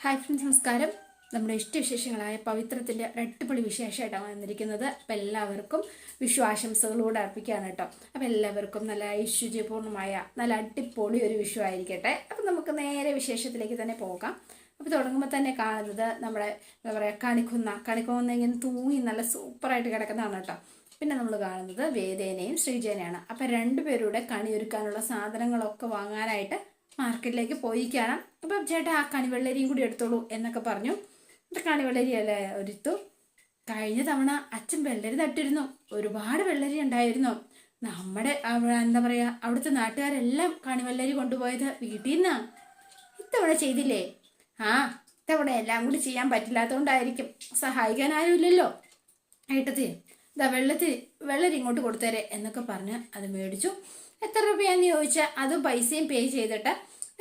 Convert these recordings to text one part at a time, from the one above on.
Hi friends, നമസ്കാരം. നമ്മുടെ ഇഷ്ടവിശേഷങ്ങളായ പവിത്രത്തിൻ്റെ അടിപൊളി വിശേഷമായിട്ടാണ് വന്നിരിക്കുന്നത്. അപ്പം എല്ലാവർക്കും വിഷു ആശംസകളോട് അർപ്പിക്കുകയാണ് കേട്ടോ. അപ്പം എല്ലാവർക്കും നല്ല ഐശ്വര്യപൂർണ്ണമായ നല്ല അടിപൊളി ഒരു വിഷു ആയിരിക്കട്ടെ. അപ്പം നമുക്ക് നേരെ വിശേഷത്തിലേക്ക് തന്നെ പോകാം. അപ്പോൾ തുടങ്ങുമ്പോൾ തന്നെ കാണുന്നത് നമ്മുടെ എന്താ പറയുക കണിക്കുന്ന ഇങ്ങനെ തൂങ്ങി നല്ല സൂപ്പറായിട്ട് കിടക്കുന്നതാണ് കേട്ടോ. പിന്നെ നമ്മൾ കാണുന്നത് വേദേനയും ശ്രീജേനയാണ്. അപ്പം രണ്ടുപേരുടെ കണി ഒരുക്കാനുള്ള സാധനങ്ങളൊക്കെ വാങ്ങാനായിട്ട് മാർക്കറ്റിലേക്ക് പോയിക്കാണ്. അപ്പം ചേട്ടാ ആ കണിവെള്ളരിയും കൂടി എടുത്തോളൂ എന്നൊക്കെ പറഞ്ഞു. എന്നിട്ട് കണിവെള്ളരി അല്ലേ ഒരുത്തു. കഴിഞ്ഞ തവണ അച്ഛൻ വെള്ളരി നട്ടിരുന്നു, ഒരുപാട് വെള്ളരി ഉണ്ടായിരുന്നു. നമ്മുടെ എന്താ പറയുക അവിടുത്തെ നാട്ടുകാരെല്ലാം കണിവെള്ളരി കൊണ്ടുപോയത് വീട്ടിൽ നിന്നാ. ഇത്തവണ ചെയ്തില്ലേ? ആ, ഇത്തവണ എല്ലാം കൂടി ചെയ്യാൻ പറ്റില്ലാത്തതുകൊണ്ടായിരിക്കും. സഹായിക്കാൻ ആരുമില്ലല്ലോ. ഏട്ടത്തി ഇതാ വെള്ളരി ഇങ്ങോട്ട് കൊടുത്തേരെ എന്നൊക്കെ പറഞ്ഞ് അത് മേടിച്ചു. എത്ര രൂപയാന്ന് ചോദിച്ചാൽ അതും പൈസയും പേ ചെയ്തിട്ട്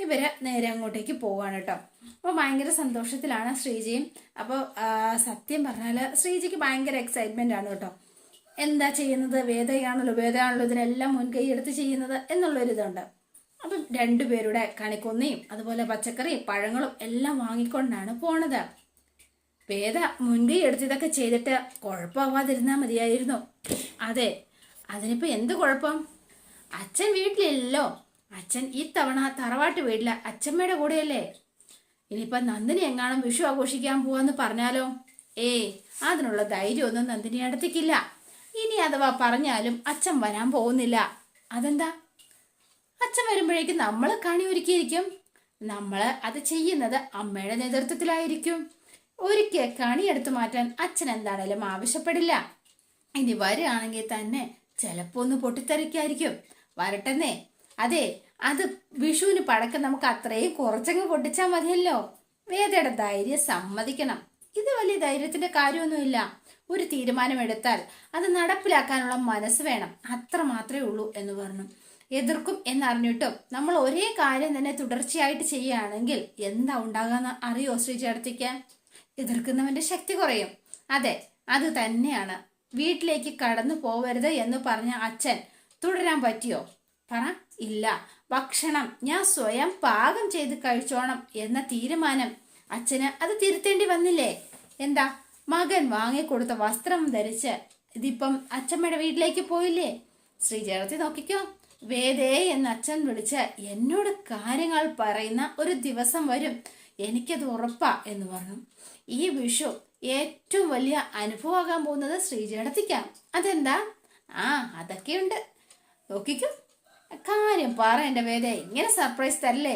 ഇവര് നേരെ അങ്ങോട്ടേക്ക് പോവാണ് കേട്ടോ. അപ്പോൾ ഭയങ്കര സന്തോഷത്തിലാണ് ശ്രീജയും. അപ്പോൾ സത്യം പറഞ്ഞാൽ ശ്രീജയ്ക്ക് ഭയങ്കര എക്സൈറ്റ്മെന്റ് ആണ് കേട്ടോ. എന്താ ചെയ്യുന്നത്? വേദയാണല്ലോ ഇതിനെല്ലാം മുൻകൈ എടുത്ത് ചെയ്യുന്നത് എന്നുള്ളൊരിതുണ്ട്. അപ്പം രണ്ടുപേരുടെ കണിക്കൊന്നയും അതുപോലെ പച്ചക്കറിയും പഴങ്ങളും എല്ലാം വാങ്ങിക്കൊണ്ടാണ് പോണത്. വേദ മുൻകൈ എടുത്ത് ഇതൊക്കെ ചെയ്തിട്ട് കുഴപ്പമാവാതിരുന്നാൽ മതിയായിരുന്നു. അതെ, അതിനിപ്പോൾ എന്ത് കുഴപ്പം? അച്ഛൻ വീട്ടിലില്ലല്ലോ. അച്ഛൻ ഈ തവണ തറവാട്ട് വീട്ടില അച്ഛമ്മയുടെ കൂടെയല്ലേ. ഇനിയിപ്പം നന്ദിനി എങ്ങാനും വിഷു ആഘോഷിക്കാൻ പോവാന്ന് പറഞ്ഞാലോ? അതിനുള്ള ധൈര്യമൊന്നും നന്ദിനി അടുത്തേക്കില്ല. ഇനി അഥവാ പറഞ്ഞാലും അച്ഛൻ വരാൻ പോകുന്നില്ല. അതെന്താ? അച്ഛൻ വരുമ്പോഴേക്കും നമ്മൾ കണി ഒരുക്കിയിരിക്കും. നമ്മൾ അത് ചെയ്യുന്നത് അമ്മയുടെ നേതൃത്വത്തിലായിരിക്കും. ഒരിക്കൽ കണി എടുത്തു മാറ്റാൻ അച്ഛൻ എന്താണേലും ആവശ്യപ്പെടില്ല. ഇനി വരികയാണെങ്കിൽ തന്നെ ചിലപ്പോ ഒന്ന് പൊട്ടിത്തെറിക്കായിരിക്കും. വരട്ടെന്നേ. അതെ, അത് വിഷുവിന് പടക്കം നമുക്ക് അത്രയും കുറച്ചങ്ങ് പൊട്ടിച്ചാൽ മതിയല്ലോ. വേദയുടെ ധൈര്യം സമ്മതിക്കണം. ഇത് വലിയ ധൈര്യത്തിന്റെ കാര്യമൊന്നുമില്ല. ഒരു തീരുമാനമെടുത്താൽ അത് നടപ്പിലാക്കാനുള്ള മനസ്സ് വേണം, അത്ര മാത്രമേ ഉള്ളൂ എന്ന് പറഞ്ഞു. എതിർക്കും എന്നറിഞ്ഞിട്ടും നമ്മൾ ഒരേ കാര്യം തന്നെ തുടർച്ചയായിട്ട് ചെയ്യുകയാണെങ്കിൽ എന്താ ഉണ്ടാകാന്ന് അറിയോ ശ്രീചേട്ടത്തിക്ക്? എതിർക്കുന്നവന്റെ ശക്തി കുറയും. അതെ, അത് തന്നെയാണ്. വീട്ടിലേക്ക് കടന്നു പോവരുത് എന്ന് പറഞ്ഞ അച്ഛൻ തുടരാൻ പറ്റിയോ? പറ. ഇല്ല. ഭക്ഷണം ഞാൻ സ്വയം പാകം ചെയ്ത് കഴിച്ചോണം എന്ന തീരുമാനം അച്ഛന് അത് തിരുത്തേണ്ടി വന്നില്ലേ? എന്താ, മകൻ വാങ്ങിക്കൊടുത്ത വസ്ത്രം ധരിച്ച് ഇതിപ്പം അച്ഛമ്മയുടെ വീട്ടിലേക്ക് പോയില്ലേ? ശ്രീചേട്ടത്തി നോക്കിക്കോ, വേദേ എന്ന് അച്ഛൻ വിളിച്ച് എന്നോട് കാര്യങ്ങൾ പറയുന്ന ഒരു ദിവസം വരും, എനിക്കത് ഉറപ്പാ എന്ന് പറഞ്ഞു. ഈ വിഷു ഏറ്റവും വലിയ അനുഭവമാകാൻ പോകുന്നത് ശ്രീചേട്ടത്തിക്കാം. അതെന്താ? അതൊക്കെയുണ്ട്. നോക്കിക്കോ, കാര്യം പറ എൻ്റെ വേദ. ഇങ്ങനെ സർപ്രൈസ് തരല്ലേ?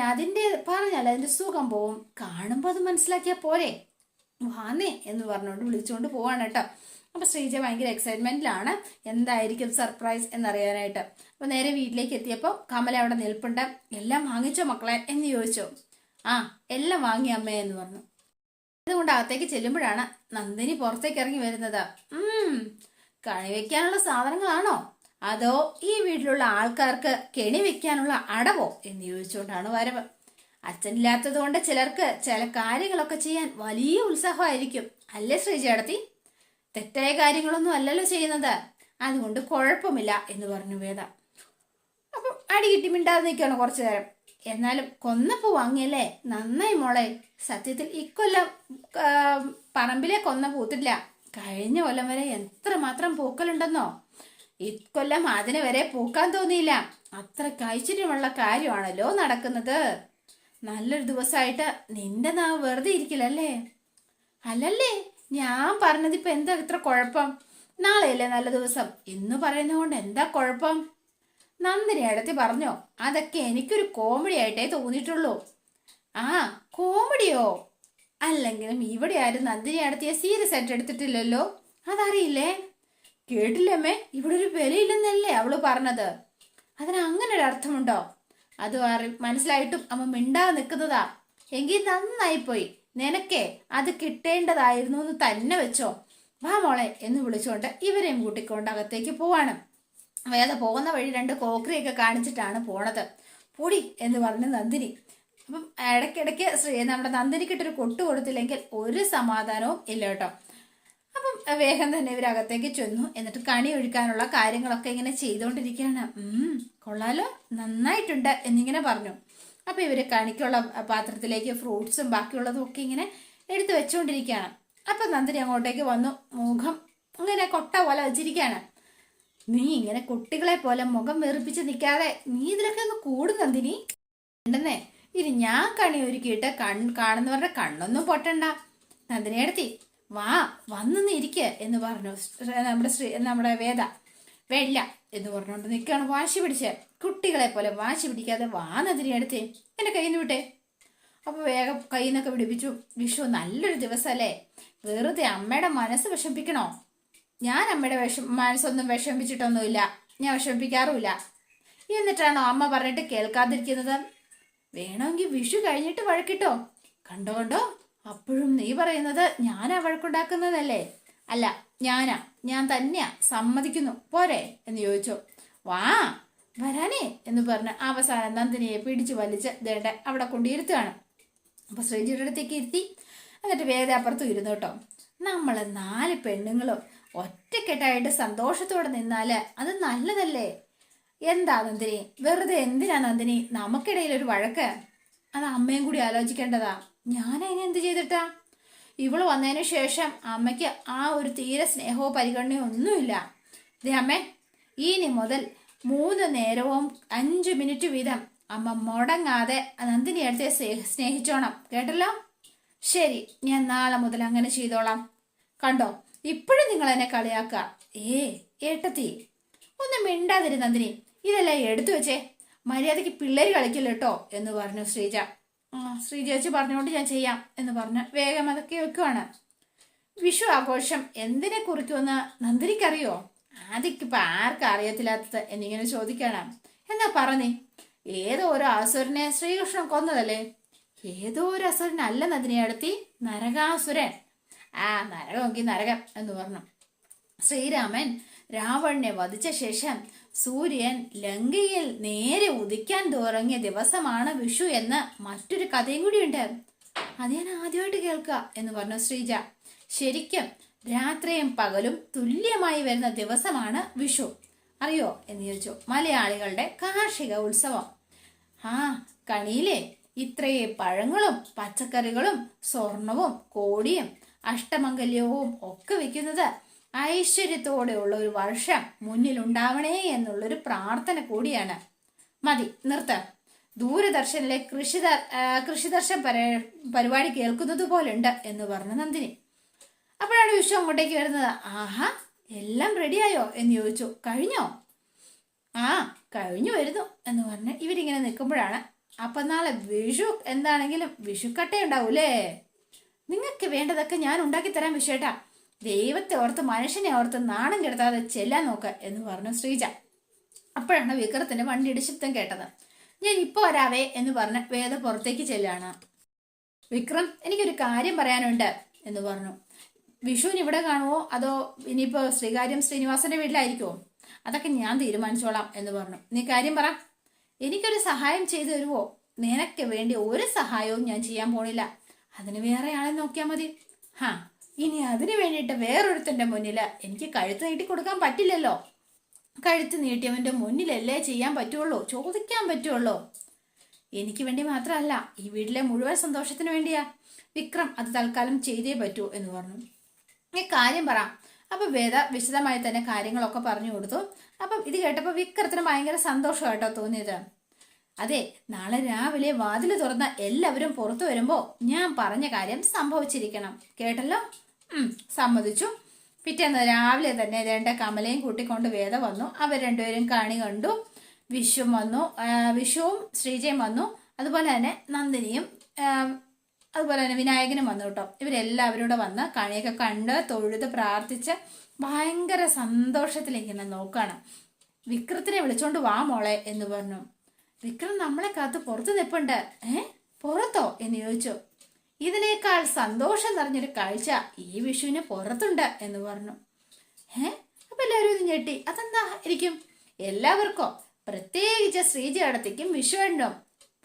അതിൻ്റെ പറഞ്ഞാൽ അതിന്റെ സുഖം പോവും. കാണുമ്പോൾ അത് മനസ്സിലാക്കിയാൽ പോരെ. വാന്നേ എന്ന് പറഞ്ഞുകൊണ്ട് വിളിച്ചുകൊണ്ട് പോവാണ് കേട്ടോ. അപ്പൊ ശ്രീജ ഭയങ്കര എക്സൈറ്റ്മെന്റിലാണ് എന്തായിരിക്കും സർപ്രൈസ് എന്നറിയാനായിട്ട്. അപ്പൊ നേരെ വീട്ടിലേക്ക് എത്തിയപ്പോൾ കമല അവിടെ നിൽപ്പുണ്ട്. എല്ലാം വാങ്ങിച്ചോ മക്കളെ എന്ന് ചോദിച്ചു. എല്ലാം വാങ്ങി അമ്മേ എന്ന് പറഞ്ഞു. അതുകൊണ്ട് അകത്തേക്ക് ചെല്ലുമ്പോഴാണ് നന്ദിനി പുറത്തേക്ക് ഇറങ്ങി വരുന്നത്. കണി വെക്കാനുള്ള സാധനങ്ങളാണോ അതോ ഈ വീട്ടിലുള്ള ആൾക്കാർക്ക് കെണി വെക്കാനുള്ള അടവോ എന്ന് ചോദിച്ചുകൊണ്ടാണ് വരവ്. അച്ഛനില്ലാത്തത് കൊണ്ട് ചിലർക്ക് ചില കാര്യങ്ങളൊക്കെ ചെയ്യാൻ വലിയ ഉത്സാഹമായിരിക്കും അല്ലേ ശ്രീചേട്ടത്തി? തെറ്റായ കാര്യങ്ങളൊന്നും അല്ലല്ലോ ചെയ്യുന്നത്, അതുകൊണ്ട് കുഴപ്പമില്ല എന്ന് പറഞ്ഞു വേദ. അപ്പം അടി കിട്ടി മിണ്ടാതെ നിൽക്കണം കുറച്ചു നേരം. എന്നാലും കൊന്നപ്പൂ വാങ്ങിയല്ലേ, നന്നായി മോളെ. സത്യത്തിൽ ഇക്കൊല്ലം പറമ്പിലെ കൊന്ന പൂത്തില്ല. കഴിഞ്ഞ കൊല്ലം വരെ എത്രമാത്രം പൂക്കളുണ്ടെന്നോ. ഇക്കൊല്ലം അതിന് വരെ പൂക്കാൻ തോന്നിയില്ല. അത്ര ഐശ്വര്യമുള്ള കാര്യമാണല്ലോ നടക്കുന്നത്. നല്ലൊരു ദിവസമായിട്ട് നിന്റെ നാവ് വെറുതെ ഇരിക്കില്ലല്ലേ? അല്ലല്ലേ, ഞാൻ പറഞ്ഞതിപ്പോ എന്താ ഇത്ര കുഴപ്പം? നാളെയല്ലേ നല്ല ദിവസം, ഇന്ന് പറയുന്നതുകൊണ്ട് എന്താ കുഴപ്പം? നന്ദിനി അടുത്ത് പറഞ്ഞോ. അതൊക്കെ എനിക്കൊരു കോമഡി ആയിട്ടേ തോന്നിയിട്ടുള്ളൂ. കോമഡിയോ? അല്ലെങ്കിലും ഇവിടെ ആരും നന്ദിനി അടുത്തിയ സീരിയസ് ആയിട്ട് എടുത്തിട്ടില്ലല്ലോ. അതറിയില്ലേ? കേട്ടില്ലമ്മേ, ഇവിടെ ഒരു വിലയില്ലെന്നല്ലേ അവള് പറഞ്ഞത്. അതിന് അങ്ങനെ ഒരു അർത്ഥമുണ്ടോ? അത് മനസ്സിലായിട്ടും അമ്മ മിണ്ടാതെ നിൽക്കുന്നതാ. എങ്കിൽ നന്നായിപ്പോയി. നിനക്കേ അത് കിട്ടേണ്ടതായിരുന്നു എന്ന് തന്നെ വെച്ചോ. വാ മോളെ എന്ന് വിളിച്ചുകൊണ്ട് ഇവരെയും കൂട്ടിക്കൊണ്ട് അകത്തേക്ക് പോവാണ്. വേദ പോകുന്ന വഴി 2 കോക്രിയൊക്കെ കാണിച്ചിട്ടാണ് പോണത്. പൊടി എന്ന് പറഞ്ഞ് നന്ദിനി. അപ്പം ഇടയ്ക്കിടയ്ക്ക് നമ്മുടെ നന്ദിനിക്കിട്ടൊരു കൊട്ടു കൊടുത്തില്ലെങ്കിൽ ഒരു സമാധാനവും ഇല്ല കേട്ടോ. അപ്പം വേഗം തന്നെ ഇവരകത്തേക്ക് ചെന്നു. എന്നിട്ട് കണി ഒഴിക്കാനുള്ള കാര്യങ്ങളൊക്കെ ഇങ്ങനെ ചെയ്തുകൊണ്ടിരിക്കുകയാണ്. കൊള്ളാലോ, നന്നായിട്ടുണ്ട് എന്നിങ്ങനെ പറഞ്ഞു. അപ്പോൾ ഇവർ കണിക്കുള്ള പാത്രത്തിലേക്ക് ഫ്രൂട്ട്സും ബാക്കിയുള്ളതും ഒക്കെ ഇങ്ങനെ എടുത്തു വെച്ചുകൊണ്ടിരിക്കുകയാണ്. അപ്പം നന്ദിനി അങ്ങോട്ടേക്ക് വന്നു. മുഖം ഇങ്ങനെ കൊട്ട പോലെ വെച്ചിരിക്കുകയാണ്. നീ ഇങ്ങനെ കുട്ടികളെ പോലെ മുഖം വെറുപ്പിച്ച് നിൽക്കാതെ നീ ഇതിലൊക്കെ ഒന്ന് കൂടും നന്ദിനി. ഉണ്ടെന്നേ ഇനി ഞാൻ കണി ഒരുക്കിയിട്ട് കാണുന്നവരുടെ കണ്ണൊന്നും പൊട്ടണ്ട. നന്ദിനി എടുത്തി വാ വന്നു ഇരിക്കുക എന്ന് പറഞ്ഞു നമ്മുടെ വേദ. വേണ്ട എന്ന് പറഞ്ഞുകൊണ്ട് നിൽക്കുകയാണ് വാശി പിടിച്ച്. കുട്ടികളെ പോലെ വാശി പിടിക്കാതെ വാ നന്ദിനി എടുത്തേ, എന്നെ കയ്യിൽ നിന്ന് വിട്ടേ. അപ്പോൾ വേഗം കയ്യിൽ നിന്നൊക്കെ പിടിപ്പിച്ചു. വിഷു നല്ലൊരു ദിവസമല്ലേ, വെറുതെ അമ്മയുടെ മനസ്സ് വിഷമിപ്പിക്കണോ? ഞാൻ അമ്മയുടെ മനസ്സൊന്നും വിഷമിപ്പിച്ചിട്ടൊന്നുമില്ല, ഞാൻ വിഷമിപ്പിക്കാറുമില്ല. എന്നിട്ടാണോ അമ്മ പറഞ്ഞിട്ട് കേൾക്കാതിരിക്കുന്നത്? വേണമെങ്കിൽ വിഷു കഴിഞ്ഞിട്ട് വഴക്കിട്ടോ. കണ്ടോ അപ്പോഴും നീ പറയുന്നത് ഞാനാ വഴക്കുണ്ടാക്കുന്നതല്ലേ? അല്ല ഞാൻ തന്നെയാ, സമ്മതിക്കുന്നു, പോരെ എന്ന് ചോദിച്ചു. വാ വരാനേ എന്ന് പറഞ്ഞ് അവസാനം നന്ദിനിയെ പിടിച്ചു വലിച്ച് ദേണ്ട അവിടെ കൊണ്ടിരുത്തുകയാണ്. അപ്പൊ ശ്രീജിയുടെ അടുത്തേക്ക് ഇരുത്തി. എന്നിട്ട് വേദ അപ്പുറത്തും ഇരുന്നു കേട്ടോ. നമ്മൾ 4 പെണ്ണുങ്ങളും ഒറ്റക്കെട്ടായിട്ട് സന്തോഷത്തോടെ നിന്നാല് അത് നല്ലതല്ലേ? എന്താ നന്ദിനി, വെറുതെ എന്തിനാ നന്ദിനി നമുക്കിടയിൽ ഒരു വഴക്ക്? അത് അമ്മയും കൂടി ആലോചിക്കേണ്ടതാ. ഞാൻ അതിനെന്ത് ചെയ്തിട്ടാ? ഇവള് വന്നതിന് ശേഷം അമ്മയ്ക്ക് ആ ഒരു തീരെ സ്നേഹമോ പരിഗണനയോ ഒന്നുമില്ല. ദേ അമ്മേ, ഇനി മുതൽ 3 നേരവും 5 മിനിറ്റ് വീതം അമ്മ മുടങ്ങാതെ നന്ദിനി അടുത്തെ സ്നേഹിച്ചോണം, കേട്ടല്ലോ? ശരി, ഞാൻ നാളെ മുതൽ അങ്ങനെ ചെയ്തോളാം. കണ്ടോ ഇപ്പോഴും നിങ്ങൾ എന്നെ കളിയാക്ക. ഏട്ടത്തി ഒന്നും മിണ്ടാതിരി നന്ദിനി, ഇതെല്ലാം എടുത്തു വെച്ചേ, മര്യാദയ്ക്ക് പിള്ളേര് കളിക്കില്ല കേട്ടോ എന്ന് പറഞ്ഞു ശ്രീജ. ശ്രീജ വെച്ച് പറഞ്ഞുകൊണ്ട് ഞാൻ ചെയ്യാം എന്ന് പറഞ്ഞ് വേഗം അതൊക്കെ വെക്കുവാണ്. വിഷു ആഘോഷം എന്തിനെ കുറിക്കുമെന്ന് നന്ദിനിക്കറിയോ? ആദ്യക്കിപ്പോൾ ആർക്കും അറിയത്തില്ലാത്തത് എന്നിങ്ങനെ ചോദിക്കണം. എന്നാ പറഞ്ഞേ, ഏതോ ഒരു അസുരനെ ശ്രീകൃഷ്ണൻ കൊന്നതല്ലേ? ഏതോ ഒരു അസുരനല്ല നന്ദിനി അടുത്തി, നരകാസുരൻ. നരകമെങ്കിൽ നരകം എന്ന് പറഞ്ഞു. ശ്രീരാമൻ രാവണനെ വധിച്ച ശേഷം സൂര്യൻ ലങ്കയിൽ നേരെ ഉദിക്കാൻ തുടങ്ങിയ ദിവസമാണ് വിഷു എന്ന് മറ്റൊരു കഥയും കൂടിയുണ്ട്. അത് ഞാൻ ആദ്യമായിട്ട് കേൾക്കുക എന്ന് പറഞ്ഞു ശ്രീജ. ശരിക്കും രാത്രിയും പകലും തുല്യമായി വരുന്ന ദിവസമാണ് വിഷു, അറിയോ എന്ന് ചോദിച്ചു. മലയാളികളുടെ കാർഷിക ഉത്സവം. കണിയിലെ ഇത്രയും പഴങ്ങളും പച്ചക്കറികളും സ്വർണവും കോടിയും അഷ്ടമംഗല്യവും ഒക്കെ വെക്കുന്നത് ഐശ്വര്യത്തോടെയുള്ള ഒരു വർഷം മുന്നിലുണ്ടാവണേ എന്നുള്ളൊരു പ്രാർത്ഥന കൂടിയാണ്. മതി നിർത്ത്. ദൂരദർശനിലെ കൃഷിദർശൻ പരിപാടി കേൾക്കുന്നത് പോലുണ്ട് എന്ന് പറഞ്ഞു നന്ദിനി. അപ്പോഴാണ് വിഷു അങ്ങോട്ടേക്ക് വരുന്നത്. എല്ലാം റെഡിയായോ എന്ന് ചോദിച്ചു. കഴിഞ്ഞോ? കഴിഞ്ഞു വരുന്നു എന്ന് പറഞ്ഞ് ഇവരിങ്ങനെ നിൽക്കുമ്പോഴാണ് അപ്പൊ നാളെ വിഷു എന്താണെങ്കിലും വിഷുക്കട്ട ഉണ്ടാവൂലേ? നിങ്ങൾക്ക് വേണ്ടതൊക്കെ ഞാൻ ഉണ്ടാക്കി തരാൻ വിഷേട്ടാ. ദൈവത്തെ ഓർത്ത് മനുഷ്യനെ ഓർത്ത് നാണം കെടുത്താതെ ചെല്ലാൻ നോക്ക് എന്ന് പറഞ്ഞു ശ്രീജ. അപ്പോഴാണ് വിക്രത്തിന്റെ വണ്ടിയുടെ ശബ്ദം കേട്ടത്. ഞാൻ ഇപ്പൊ വരാവേ എന്ന് പറഞ്ഞ് വേദ പുറത്തേക്ക് ചെല്ലാണ്. വിക്രം, എനിക്കൊരു കാര്യം പറയാനുണ്ട് എന്ന് പറഞ്ഞു. വിഷുവിന് ഇവിടെ കാണുമോ അതോ ഇനിയിപ്പോ ശ്രീനിവാസന്റെ വീട്ടിലായിരിക്കുമോ? അതൊക്കെ ഞാൻ തീരുമാനിച്ചോളാം എന്ന് പറഞ്ഞു. നീ കാര്യം പറ. എനിക്കൊരു സഹായം ചെയ്തു തരുമോ? നിനക്ക് വേണ്ടി ഒരു സഹായവും ഞാൻ ചെയ്യാൻ പോണില്ല. അതിന് വേറെ ആളെ നോക്കിയാൽ മതി. ഇനി അതിനു വേണ്ടിയിട്ട് വേറൊരുത്തന്റെ മുന്നിൽ എനിക്ക് കഴുത്ത് നീട്ടി കൊടുക്കാൻ പറ്റില്ലല്ലോ. കഴുത്ത് നീട്ടിയവന്റെ മുന്നിലല്ലേ ചെയ്യാൻ പറ്റുള്ളൂ, ചോദിക്കാൻ പറ്റുള്ളൂ. എനിക്ക് വേണ്ടി മാത്രമല്ല, ഈ വീട്ടിലെ മുഴുവൻ സന്തോഷത്തിന് വേണ്ടിയാ. വിക്രം അത് തൽക്കാലം ചെയ്തേ പറ്റൂ എന്ന് പറഞ്ഞു. ഈ കാര്യം പറ. അപ്പൊ വേദ വിശദമായി തന്നെ കാര്യങ്ങളൊക്കെ പറഞ്ഞു കൊടുത്തു. അപ്പം ഇത് കേട്ടപ്പോൾ വിക്രത്തിന് ഭയങ്കര സന്തോഷമായിട്ടോ തോന്നിയത്. അതെ, നാളെ രാവിലെ വാതിൽ തുറന്ന എല്ലാവരും പുറത്തു വരുമ്പോ ഞാൻ പറഞ്ഞ കാര്യം സംഭവിച്ചിരിക്കണം, കേട്ടല്ലോ? സമ്മതിച്ചു. പിറ്റേന്ന് രാവിലെ തന്നെ രണ്ട് കമലയും കൂട്ടിക്കൊണ്ട് വേദ വന്നു. അവർ രണ്ടുപേരും കണി കണ്ടു. വിഷുവും ശ്രീജയും വന്നു. അതുപോലെ തന്നെ നന്ദിനിയും അതുപോലെ തന്നെ വിനായകനും വന്നു കേട്ടോ. ഇവരെല്ലാവരും കൂടെ വന്ന് കണിയൊക്കെ കണ്ട് തൊഴുത് പ്രാർത്ഥിച്ച് ഭയങ്കര സന്തോഷത്തിലിങ്ങനെ നോക്കാണ്. വിക്രത്തിനെ വിളിച്ചോണ്ട് വാ മോളെ എന്ന് പറഞ്ഞു. വിക്രം നമ്മളെ കാത്ത് പുറത്ത് നിൽപ്പുണ്ട്. പുറത്തോ എന്ന് ചോദിച്ചു. ഇതിനേക്കാൾ സന്തോഷം നിറഞ്ഞൊരു കാഴ്ച ഈ വിഷുവിന് പുറത്തുണ്ട് എന്ന് പറഞ്ഞു. അപ്പൊ എല്ലാവരും ഇത് ഞെട്ടി. അതെന്താ ഇരിക്കും? എല്ലാവർക്കും, പ്രത്യേകിച്ച് ശ്രീജ അടുത്തേക്കും വിഷുവിനും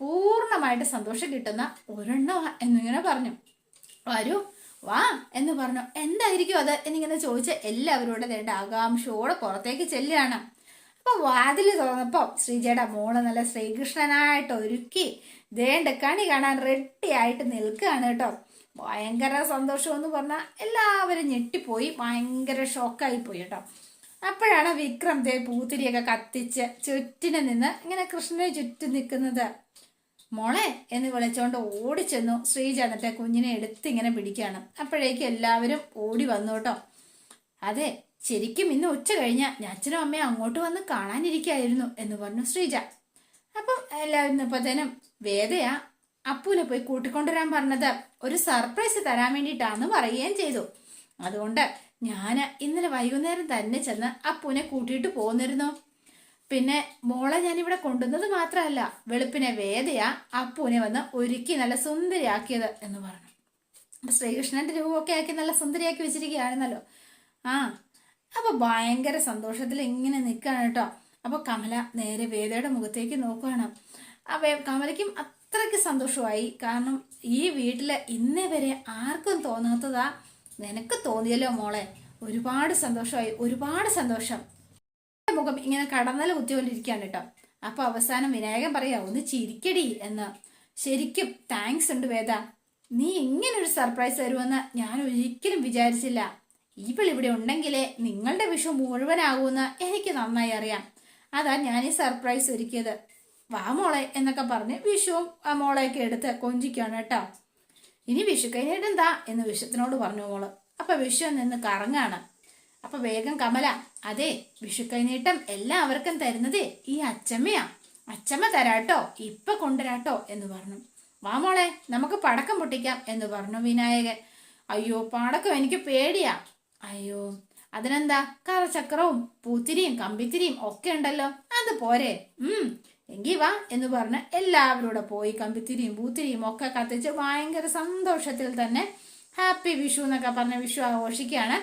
പൂർണ്ണമായിട്ട് സന്തോഷം കിട്ടുന്ന ഒരെണ്ണം എന്നിങ്ങനെ പറഞ്ഞു. വരൂ വാ എന്ന് പറഞ്ഞു. എന്തായിരിക്കും അത് എന്നിങ്ങനെ ചോദിച്ച് എല്ലാവരോടും വേണ്ട ആകാംക്ഷയോടെ പുറത്തേക്ക് ചെല്ലുകയാണ്. അപ്പൊ വാതിൽ തുറന്നപ്പോ ശ്രീജയുടെ മോള് നല്ല ശ്രീകൃഷ്ണനായിട്ട് ഒരുക്കി ദേണ്ട കണി കാണാൻ റെഡി ആയിട്ട് നിൽക്കുകയാണ് കേട്ടോ. ഭയങ്കര സന്തോഷം എന്ന് പറഞ്ഞാൽ എല്ലാവരും ഞെട്ടിപ്പോയി, ഭയങ്കര ഷോക്കായി പോയി കേട്ടോ. അപ്പോഴാണ് വിക്രം ദേ പൂത്തിരിയൊക്കെ കത്തിച്ച് ചുറ്റിന് നിന്ന് ഇങ്ങനെ കൃഷ്ണനെ ചുറ്റും നിൽക്കുന്നത്. മോളെ എന്ന് വിളിച്ചോണ്ട് ഓടിച്ചെന്നു. ശ്രീജ എന്നിട്ട് കുഞ്ഞിനെ എടുത്ത് ഇങ്ങനെ പിടിക്കുകയാണ്. അപ്പോഴേക്കും എല്ലാവരും ഓടി വന്നു കേട്ടോ. അതെ, ശരിക്കും ഇന്ന് ഉച്ച കഴിഞ്ഞ അച്ഛനും അമ്മയും അങ്ങോട്ട് വന്ന് കാണാനിരിക്കായിരുന്നു എന്ന് പറഞ്ഞു ശ്രീജ. അപ്പം എല്ലാവരും ഇന്നപ്പോഴത്തേനും വേദയാ അപ്പുവിനെ പോയി കൂട്ടിക്കൊണ്ടുവരാൻ പറഞ്ഞത് ഒരു സർപ്രൈസ് തരാൻ വേണ്ടിയിട്ടാന്ന് പറയുകയും ചെയ്തു. അതുകൊണ്ട് ഞാൻ ഇന്നലെ വൈകുന്നേരം തന്നെ ചെന്ന് അപ്പുവിനെ കൂട്ടിയിട്ട് പോന്നിരുന്നു. പിന്നെ മോളെ ഞാനിവിടെ കൊണ്ടുവന്നത് മാത്രമല്ല, വെളുപ്പിനെ വേദയാ അപ്പുവിനെ വന്ന് ഒരുക്കി നല്ല സുന്ദരിയാക്കിയത് എന്ന് പറഞ്ഞു. അപ്പൊ ശ്രീകൃഷ്ണന്റെ രൂപമൊക്കെ ആക്കി നല്ല സുന്ദരിയാക്കി വെച്ചിരിക്കുകയാണെന്നല്ലോ. അപ്പൊ ഭയങ്കര സന്തോഷത്തിൽ ഇങ്ങനെ നിൽക്കുകയാണ് കേട്ടോ. അപ്പൊ കമല നേരെ വേദയുടെ മുഖത്തേക്ക് നോക്കുകയാണ്. കമലയ്ക്കും അത്രയ്ക്ക് സന്തോഷമായി. കാരണം ഈ വീട്ടില് ഇന്നേ വരെ ആർക്കും തോന്നാത്തതാ നിനക്ക് തോന്നിയല്ലോ മോളെ. ഒരുപാട് സന്തോഷമായി, ഒരുപാട് സന്തോഷം. മുഖം ഇങ്ങനെ കടന്നല കുത്തിക്കൊണ്ടിരിക്കുകയാണ് കേട്ടോ. അപ്പൊ അവസാനം വിനായകൻ പറയാ, ഒന്ന് ചിരിക്കടി എന്ന്. ശരിക്കും താങ്ക്സ് ഉണ്ട് വേദ, നീ ഇങ്ങനൊരു സർപ്രൈസ് തരുമെന്ന് ഞാൻ ഒരിക്കലും വിചാരിച്ചില്ല. ഇവിടെ ഉണ്ടെങ്കിലേ നിങ്ങളുടെ വിഷു മുഴുവനാകുമെന്ന് എനിക്ക് നന്നായി അറിയാം. അതാ ഞാൻ ഈ സർപ്രൈസ് ഒരുക്കിയത്. വാ മോളെ എന്നൊക്കെ പറഞ്ഞ് വിഷുവും മോളെയൊക്കെ എടുത്ത് കൊഞ്ചിക്കാണ് കേട്ടോ. ഇനി വിഷു കഴിഞ്ഞിട്ടെന്താ എന്ന് വിഷുത്തിനോട് പറഞ്ഞു മോള്. അപ്പൊ വിഷു നിന്ന് കറങ്ങാണ്. അപ്പൊ വേഗം കമല, അതെ വിഷു കൈനീട്ടം എല്ലാവർക്കും തരുന്നതേ ഈ അച്ചമ്മയാ, അച്ചമ്മ തരാട്ടോ, ഇപ്പൊ കൊണ്ടുവരാട്ടോ എന്ന് പറഞ്ഞു. വാ മോളെ നമുക്ക് പടക്കം പൊട്ടിക്കാം എന്ന് പറഞ്ഞു വിനായകൻ. അയ്യോ പടക്കം എനിക്ക് പേടിയാ. അയ്യോ അതിനെന്താ, കറചക്രവും പൂത്തിരിയും കമ്പിത്തിരിയും ഒക്കെ ഉണ്ടല്ലോ, അത് പോരെ. എങ്കി വാ എന്ന് പറഞ്ഞ് എല്ലാവരോടെ പോയി കമ്പിത്തിരിയും പൂത്തിരിയും ഒക്കെ കത്തിച്ച് ഭയങ്കര സന്തോഷത്തിൽ തന്നെ ഹാപ്പി വിഷു എന്നൊക്കെ പറഞ്ഞ് വിഷു ആഘോഷിക്കുകയാണ്.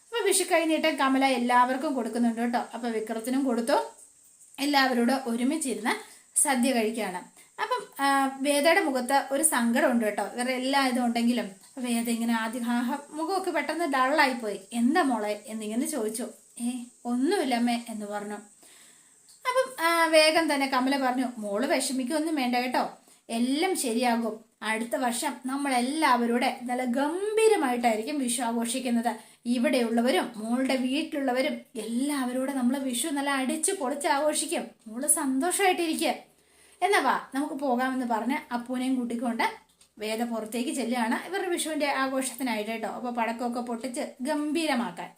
അപ്പൊ വിഷു കഴിഞ്ഞിട്ട് കമല എല്ലാവർക്കും കൊടുക്കുന്നുണ്ട് കേട്ടോ. അപ്പൊ വിക്രത്തിനും കൊടുത്തു. എല്ലാവരോടും ഒരുമിച്ചിരുന്ന് സദ്യ കഴിക്കുകയാണ്. അപ്പം വേദയുടെ മുഖത്ത് ഒരു സങ്കടം ഉണ്ട് കേട്ടോ. വേറെ എല്ലാ ഇതും ഉണ്ടെങ്കിലും വേദ ഇങ്ങനെ ആദ്യം മുഖമൊക്കെ പെട്ടെന്ന് ഡള്ളായിപ്പോയി. എന്താ മോളെ എന്നിങ്ങനെ ചോദിച്ചു. ഒന്നുമില്ലമ്മേ എന്ന് പറഞ്ഞു. അപ്പം വേഗം തന്നെ കമല പറഞ്ഞു, മോള് വിഷമിക്കൊന്നും വേണ്ട കേട്ടോ, എല്ലാം ശരിയാകും. അടുത്ത വർഷം നമ്മളെല്ലാവരുടെ നല്ല ഗംഭീരമായിട്ടായിരിക്കും വിഷു ആഘോഷിക്കുന്നത്. ഇവിടെയുള്ളവരും മോളുടെ വീട്ടിലുള്ളവരും എല്ലാവരോടെ നമ്മൾ വിഷു നല്ല അടിച്ചു പൊളിച്ച് ആഘോഷിക്കും. മോള് സന്തോഷമായിട്ടിരിക്കുക. എന്നാ വാ നമുക്ക് പോകാമെന്ന് പറഞ്ഞ് അപ്പൂനെയും കൂട്ടിക്കൊണ്ട് വേദ പുറത്തേക്ക് ചെല്ലുകയാണ് ഇവരുടെ വിഷുവിന്റെ ആഘോഷത്തിനായിട്ട് കേട്ടോ. അപ്പൊ പടക്കമൊക്കെ പൊട്ടിച്ച് ഗംഭീരമാക്കാൻ.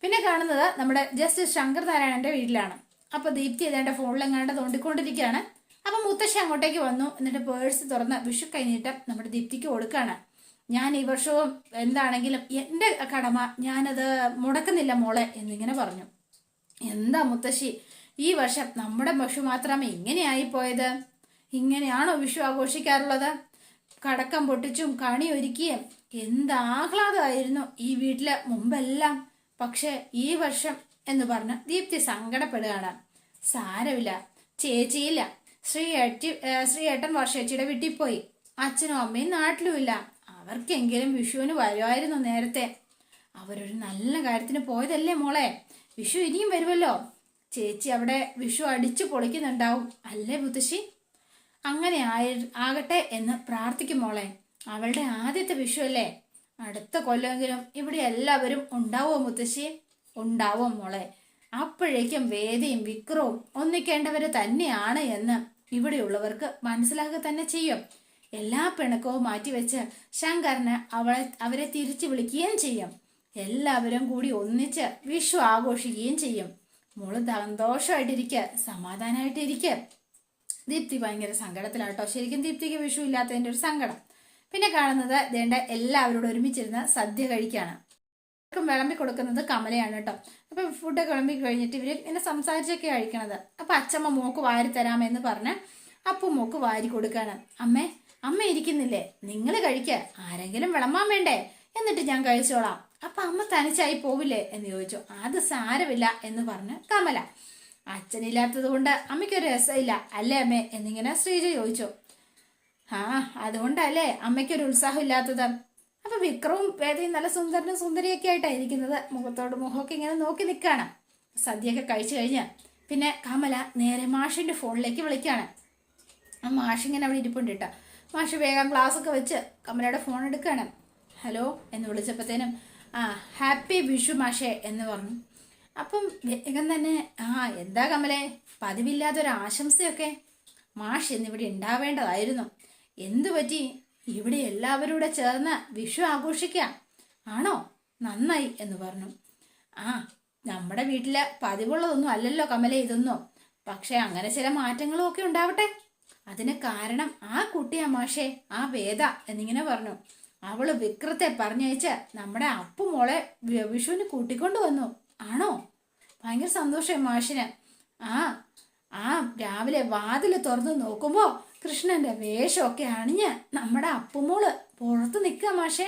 പിന്നെ കാണുന്നത് നമ്മുടെ ജസ്റ്റിസ് ശങ്കർ നാരായണന്റെ വീട്ടിലാണ്. അപ്പൊ ദീപ്തി ഏതാണ്ട് ഫോണിലെങ്ങാണ്ട് തോണ്ടിക്കൊണ്ടിരിക്കുകയാണ്. അപ്പൊ മുത്തശ്ശി അങ്ങോട്ടേക്ക് വന്നു. എന്നിട്ട് പേഴ്സ് തുറന്ന് വിഷു കൈനീട്ടം നമ്മുടെ ദീപ്തിക്ക് കൊടുക്കുകയാണ്. ഞാൻ ഈ വർഷവും എന്താണെങ്കിലും എന്റെ കടമ ഞാനത് മുടക്കുന്നില്ല മോളെ എന്നിങ്ങനെ പറഞ്ഞു. എന്താ മുത്തശ്ശി, ഈ വർഷം നമ്മുടെ വിഷു മാത്രമേ ഇങ്ങനെയായി പോയത്? ഇങ്ങനെയാണോ വിഷു ആഘോഷിക്കാറുള്ളത്? കടക്കം പൊട്ടിച്ചും കണി ഒരുക്കിയും എന്താഹ്ലാദമായിരുന്നു ഈ വീട്ടില് മുമ്പെല്ലാം. പക്ഷെ ഈ വർഷം എന്ന് പറഞ്ഞ് ദീപ്തി സങ്കടപ്പെടുകയാണ്. സാരമില്ല ചേച്ചിയില്ല, ശ്രീയേട്ടൻ വർഷേച്ചിയുടെ വീട്ടിൽ പോയി, അച്ഛനും അമ്മയും നാട്ടിലുമില്ല. അവർക്കെങ്കിലും വിഷുവിന് വരുമായിരുന്നു നേരത്തെ. അവരൊരു നല്ല കാര്യത്തിന് പോയതല്ലേ മോളെ. വിഷു ഇനിയും വരുമല്ലോ. ചേച്ചി അവിടെ വിഷു അടിച്ചു പൊളിക്കുന്നുണ്ടാവും അല്ലേ മുത്തശ്ശി? അങ്ങനെ ആകട്ടെ എന്ന് പ്രാർത്ഥിക്കും മോളെ. അവളുടെ ആദ്യത്തെ വിഷു അല്ലേ. അടുത്ത കൊല്ലമെങ്കിലും ഇവിടെ എല്ലാവരും ഉണ്ടാവോ മുത്തശ്ശി? ഉണ്ടാവും മോളെ. അപ്പോഴേക്കും വേദയും വിക്രവും ഒന്നിക്കേണ്ടവര് തന്നെയാണ് എന്ന് ഇവിടെയുള്ളവർക്ക് മനസ്സിലാക്കുക തന്നെ ചെയ്യും. എല്ലാ പിണക്കവും മാറ്റിവെച്ച് ശങ്കരന് അവരെ തിരിച്ചു വിളിക്കുകയും ചെയ്യും. എല്ലാവരും കൂടി ഒന്നിച്ച് വിഷു ആഘോഷിക്കുകയും ചെയ്യും. മോള് സന്തോഷമായിട്ടിരിക്കുക, സമാധാനമായിട്ടിരിക്കുക. ദീപ്തി ഭയങ്കര സങ്കടത്തിലാട്ടോ. ശരിക്കും ദീപ്തിക്ക് വിഷു ഇല്ലാത്തതിന്റെ ഒരു സങ്കടം. പിന്നെ കാണുന്നത് ദേണ്ട എല്ലാവരോടും ഒരുമിച്ചിരുന്ന് സദ്യ കഴിക്കാണ്. വിളമ്പി കൊടുക്കുന്നത് കമലയാണ് കേട്ടോ. അപ്പൊ ഫുഡൊക്കെ വിളമ്പി കഴിഞ്ഞിട്ട് ഇവര് ഇങ്ങനെ സംസാരിച്ചൊക്കെ കഴിക്കണത്. അപ്പൊ അച്ഛമ്മ മോക്ക് വാരി തരാമെന്ന് പറഞ്ഞ് അപ്പു മോക്ക് വാരി കൊടുക്കാണ്. അമ്മ ഇരിക്കുന്നില്ലേ, നിങ്ങൾ കഴിക്ക, ആരെങ്കിലും വിളമ്പാൻ വേണ്ടേ, എന്നിട്ട് ഞാൻ കഴിച്ചോളാം. അപ്പൊ അമ്മ തനിച്ചായി പോവില്ലേ എന്ന് ചോദിച്ചു. അത് സാരമില്ല എന്ന് പറഞ്ഞ് കമല. അച്ഛനില്ലാത്തത് കൊണ്ട് അമ്മയ്ക്കൊരു രസമില്ല അല്ലേ അമ്മേ എന്നിങ്ങനെ ശ്രീജ ചോദിച്ചു. അതുകൊണ്ടല്ലേ അമ്മയ്ക്കൊരു ഉത്സാഹം ഇല്ലാത്തത്. അപ്പൊ വിക്രവും വേദയും നല്ല സുന്ദരനും സുന്ദരിയൊക്കെ ആയിട്ടായിരിക്കുന്നത്. മുഖത്തോട് മുഖമൊക്കെ ഇങ്ങനെ നോക്കി നിൽക്കുകയാണ്. സദ്യയൊക്കെ കഴിച്ചു കഴിഞ്ഞ് പിന്നെ കമല നേരെ മാഷിന്റെ ഫോണിലേക്ക് വിളിക്കാണ്. ആ മാഷിങ്ങനെ അവിടെ ഇരിപ്പുണ്ട് കേട്ടോ. മാഷ് വേഗം ക്ലാസ്സൊക്കെ വെച്ച് കമലയുടെ ഫോൺ എടുക്കുകയാണ്. ഹലോ എന്ന് വിളിച്ചപ്പോഴത്തേനും ഹാപ്പി വിഷു മാഷേ എന്ന് പറഞ്ഞു. അപ്പം വേഗം തന്നെ എന്താ കമലേ, പതിവില്ലാത്തൊരു ആശംസയൊക്കെ? മാഷ് എന്നിവിടെ ഉണ്ടാവേണ്ടതായിരുന്നു. എന്തു പറ്റി? ഇവിടെ എല്ലാവരും കൂടെ ചേർന്ന് വിഷു ആഘോഷിക്കാം ആണോ? നന്നായി എന്ന് പറഞ്ഞു. നമ്മുടെ വീട്ടില് പതിവുള്ളതൊന്നും അല്ലല്ലോ കമലേ ഇതൊന്നും. പക്ഷെ അങ്ങനെ ചില മാറ്റങ്ങളും ഒക്കെ ഉണ്ടാവട്ടെ. അതിന് കാരണം ആ കുട്ടിയാ മാഷേ, ആ വേദ എന്നിങ്ങനെ പറഞ്ഞു. അവള് വിക്രത്തെ പറഞ്ഞയച്ച് നമ്മുടെ അപ്പു മോളെ വിഷുവിന് കൂട്ടിക്കൊണ്ടു വന്നു. ആണോ? ഭയങ്കര സന്തോഷമായി മാഷിന്. രാവിലെ വാതില് തുറന്നു നോക്കുമ്പോ കൃഷ്ണന്റെ വേഷമൊക്കെ അണിഞ്ഞ് നമ്മുടെ അപ്പുമോള് പുറത്ത് നിൽക്കുക മാഷേ.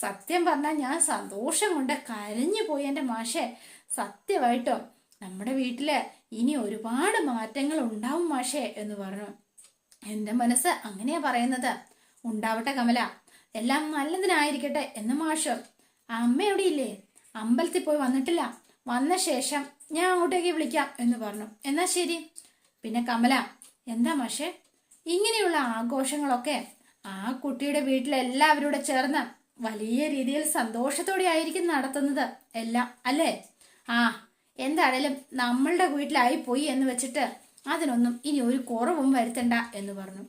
സത്യം പറഞ്ഞാൽ ഞാൻ സന്തോഷം കൊണ്ട് കരഞ്ഞു പോയി എൻ്റെ മാഷേ. സത്യമായിട്ടോ നമ്മുടെ വീട്ടില് ഇനി ഒരുപാട് മാറ്റങ്ങൾ ഉണ്ടാവും മാഷേ എന്ന് പറഞ്ഞു. എൻ്റെ മനസ്സ് അങ്ങനെയാ പറയുന്നത്. ഉണ്ടാവട്ടെ കമല, എല്ലാം നല്ലതിനായിരിക്കട്ടെ എന്ന് മാഷ്. അമ്മ എവിടെ ഇല്ലേ? അമ്പലത്തിൽ പോയി വന്നിട്ടില്ല. വന്ന ശേഷം ഞാൻ അങ്ങോട്ടേക്ക് വിളിക്കാം എന്ന് പറഞ്ഞു. എന്നാ ശരി. പിന്നെ കമല, എന്താ മാഷേ? ഇങ്ങനെയുള്ള ആഘോഷങ്ങളൊക്കെ ആ കുട്ടിയുടെ വീട്ടിലെല്ലാവരും കൂടെ ചേർന്ന് വലിയ രീതിയിൽ സന്തോഷത്തോടെ ആയിരിക്കും നടത്തുന്നത് എല്ലാം അല്ലേ? എന്താണേലും നമ്മളുടെ വീട്ടിലായി പോയി എന്ന് വെച്ചിട്ട് അതിനൊന്നും ഇനി ഒരു കുറവും വരുത്തണ്ട എന്ന് പറഞ്ഞു.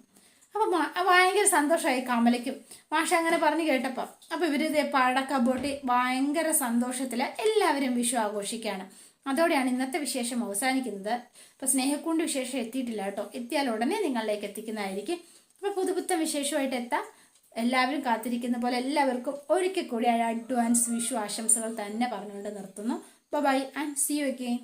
അപ്പൊ ഭയങ്കര സന്തോഷമായി കമലയ്ക്കും. മാഷ അങ്ങനെ പറഞ്ഞു കേട്ടപ്പോൾ അപ്പൊ ഇവരിത് പടക്ക പൊട്ടി ഭയങ്കര സന്തോഷത്തില് എല്ലാവരും വിഷു ആഘോഷിക്കുകയാണ്. അതോടെയാണ് ഇന്നത്തെ വിശേഷം അവസാനിക്കുന്നത്. ഇപ്പൊ സ്നേഹക്കൂണ്ട് വിശേഷം എത്തിയിട്ടില്ല കേട്ടോ. എത്തിയാൽ ഉടനെ നിങ്ങളിലേക്ക് എത്തിക്കുന്നതായിരിക്കും. അപ്പൊ പുതുപുത്തൻ വിശേഷമായിട്ട് എത്താം. എല്ലാവരും കാത്തിരിക്കുന്ന പോലെ എല്ലാവർക്കും ഒരിക്കൽ കൂടി അഡ്വാൻസ് വിഷു ആശംസകൾ തന്നെ പറഞ്ഞുകൊണ്ട് നിർത്തുന്നു. Bye and see you again.